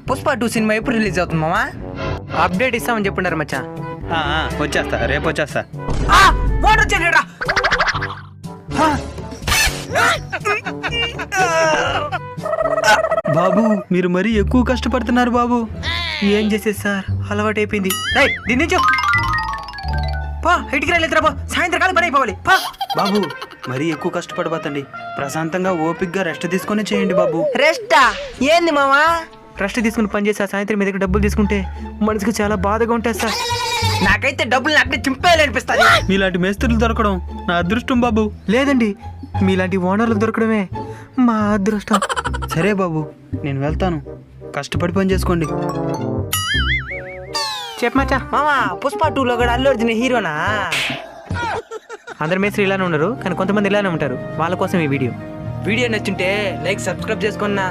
Pushpa 2 cinema ఎప్పుడు release అవుతుంది మామా? అప్డేట్ ఇస్తామని చెప్పుండారు మచ్చా. వచ్చేస్తా, రేపు వచ్చేస్తా. వాటర్ వచ్చాడా? బాబు మీరు మరీ ఎక్కువ కష్టపడుతున్నారు బాబు. ఏం చేసేది సార్, అలవాటు అయిపోయింది. దీని నుంచి పా ఇంటికి రాలేదురా బా, సాయంత్రకాలం పని అయిపోవాలి. పా బాబు మరీ ఎక్కువ కష్టపడబోతండి. ప్రశాంతంగా ఓపిక్గా రెస్ట్ తీసుకొని చేయండి బాబు. రెస్టా? ఏంది మామా? రెస్ట్ తీసుకుని పని చేసి సాయంత్రం మీ దగ్గర డబ్బులు తీసుకుంటే మనసుకు చాలా బాధగా ఉంటుంది సార్. నాకైతే డబ్బులు అక్కడే చింపేయాలనిపిస్తుంది. మీలాంటి మేస్త్రులు దొరకడం నా అదృష్టం బాబు. లేదండి, మీలాంటి ఓనర్లు దొరకడమే మా అదృష్టం. సరే బాబు, నేను వెళ్తాను. కష్టపడి పని చేసుకోండి. చెప్పమచ్చా. మామా పుష్ప 2లో కూడా అల్లు అర్జున్ హీరోనా? అందరు మేస్త్రి ఇలానే ఉన్నారు, కానీ కొంతమంది ఇలానే ఉంటారు. వాళ్ళ కోసం ఈ వీడియో నచ్చుంటే లైక్ సబ్స్క్రైబ్ చేసుకున్నా.